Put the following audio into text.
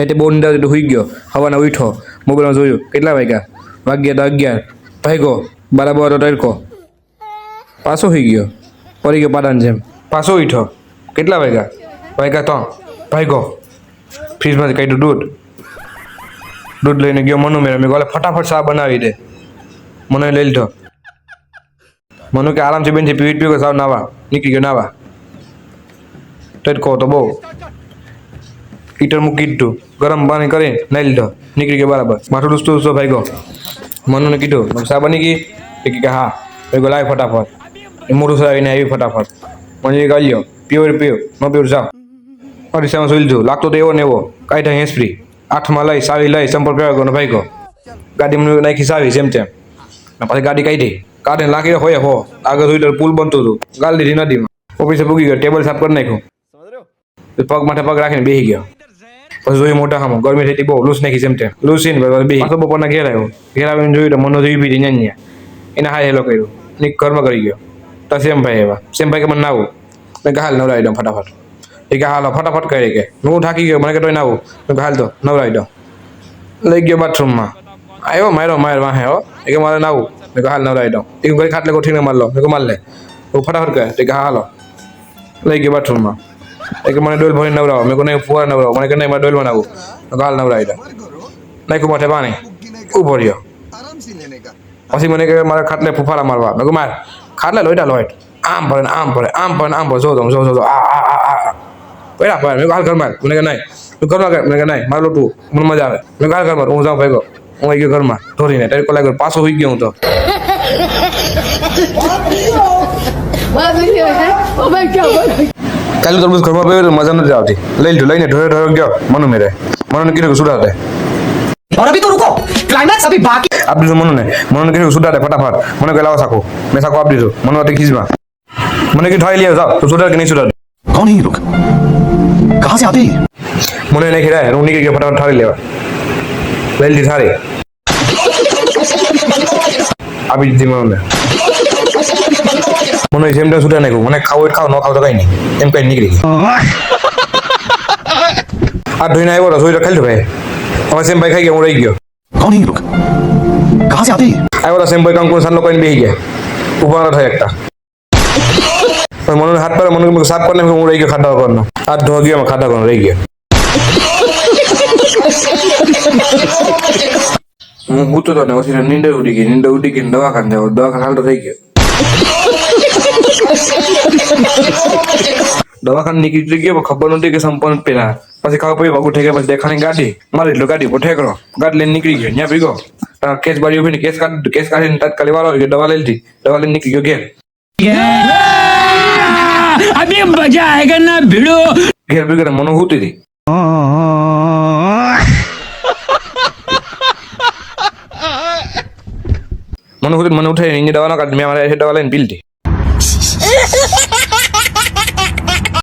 તે બહુ નિંદા હોઈ ગયો હવાના ઉઠો મોબાઈલમાં જોયું કેટલા વાગ્યા તો 11 ભાગ્યો બરાબર તડકો પાછો હોઈ ગયો પડી ગયો પાડાની જેમ પાછો ઉઠો કેટલા વાગ્યા તો ભાગ્યો ફ્રીજમાંથી કાઢ્યું દૂધ લઈને ગયો મનુ મેળે મેં કહે ફટાફટ ચા બનાવી દે મને લઈ લીધો મનુ કે આરામથી બેનથી પીવી કે સાવ નાવા નીકળી ગયો નાવા તડકો તો બહુ હીટર મૂકી દીધું ગરમ પાણી કરી નાઈ લીધો નીકળી ગયો બરાબર માથું ડૂસતો ભાગ્યો મનુને કીધું ચા બની ગઈ કે હા ભાઈ લાવી ફટાફટ મોઢું સરાવીને આવી ફટાફટ મને ગાલ્યો પીવો ન પીવો જાઓ અરીસામાં જોઈ લીધું લાગતો તો એવો ને એવો કાઢ્યા હેન્સ ફ્રી આઠમાં લઈ સાવી લઈ સંપર્ક કર્યો ને ભાગ્યો ગાડી નાખી સાવી જેમ તેમ પછી ગાડી કાઢીને લાગી હોય હો આગળ જોઈ પુલ બનતું હતું ગાલ દીધી નદીમાં ઓફિસે પૂગી ગયો ટેબલ સાફ કરી નાખ્યું પગ માથે પગ રાખીને બેસી ગયો પછી જોયું મોટા હામો ગરમી થઈ બહુ લૂસ નાખી જેમ તેમ લૂસીને બે બપોરના ઘેર આવીને જોયું તો મનો જોઈ બીજી ન્યા એને હા હેલો કર્યું ની ઘરમાં કરી ગયો તો સેમભાઈ એવા સેમભાઈ કે મને નાવું મેં કે હાલ નવરાવી દઉં ફટાફટ એ કે હાલો ફટાફટ કરી કે હું થાકી ગયો મને કે તોય નાવું મેં કે હાલ તો નવરાવી દઉં લઈ ગયો બાથરૂમમાં આવ્યો માર્યો વાહે હો એ કે મારે નાવું મેં કે હાલ નવરાવી દઉં એ ઘરે ખાટલે ગોઠવીને માર લો મેં કે માર લે હું ફટાફટ કહે તે કે હા હાલો લઈ ગયો બાથરૂમમાં એ કે મને ડોલ ભરીને નવરાવો મેં કહું નહીં ફુવાર નવરાવો મને કે નહીં મારે ડોલમાં નાવું મેં હાલ નવરાવી દઉં નાખ્યું માથે પાણી ઉભો રહ્યો પછી મને કે મારે ખાટલે ફૂફાડા મારવા મેં કહું માર ખાટલે લોઈટ આમ ભરે જો આ પેલા ભાઈ મેં હાલ ઘરમાં મને કે નહીં તું ઘરમાં કર મને કે નહીં મારે લોટું મને મજા આવે મેં હાલ ઘરમાં હું જાઉં ભાઈ હું આવી ગયો ઘરમાં ધોરીને તડકો લાગ્યો પાછો હોઈ ગયો હું તો કાલે તરબૂચ ઘરમાં પડ્યો મજા નથી આવતી લઈ લીધું લઈને ઢોરે ગયો મનુ મેરે મનુને કીધું કે સુડાતે और अभी तो रुको क्लाइमैक्स अभी बाकी આપી દીધું મનુને કીધું સુડાતે ફટાફટ મને કહે લાવો સાખું મેં સાખું આપી દીધું મનુ હતી ખીજમાં મને કીધું ઠાઈ લે જાઓ તો સુડાતે કે નહીં સુડાતે कौन है ये लोग कहाँ से आते हैं મને નહીં ખીરાય હું નીકળી ગયો ફટાફટ ઠારી લેવા લઈ લીધી ઠારી આપી દીધી મનુને મને જેમ તેમ સુટા નાખ્યું મને ખાવું ખાવ ન ખાવ તો કઈ નહીં એમ કઈ નીકળી ગઈ આ ધોઈને આવ્યો તો જોઈ ખાલી ભાઈ હવે સેમ ભાઈ ખાઈ ગયા હું રહી ગયો कौन है ये लोग कहाँ से आते हैं આવ્યો તો સેમ ભાઈ કંકુ સાનો કરીને બેસી ગયા ઉભા ન થાય એકતા મને હાથ પર મને સાફ કરીને હું રહી ગયો ખાડા વગરનો હાથ ધો ગયો ખાડા વગરનો રહી ગયો હું પૂછતો હતો ને પછી નીંદર ઉડી ગઈ દવાખાને જાવ દવાખાને હાલ તો થઈ ગયો દવાખાને નીકળી ગયો ખબર નહોતી કે સંપન્ન પેલા પછી ખાવા પડી વાગુ ઠેકે પછી દેખાણી ગાડી મારી એટલો ગાડી પર ઠેકરો ગાડી લઈને નીકળી ગયો ત્યાં ભીગો કેસ બારી ઉભીને કેસ કાઢીને તાત્કાલિક વાળો દવા લઈ લીધી દવા લઈને નીકળી ગયો ઘેર अभी मजा आएगा ना भिड़ो ઘેર ભીગો મનો હોતી હતી મને ઉઠાઈ દવા ના કાઢી મેં મારે દવા લઈને પી લીધી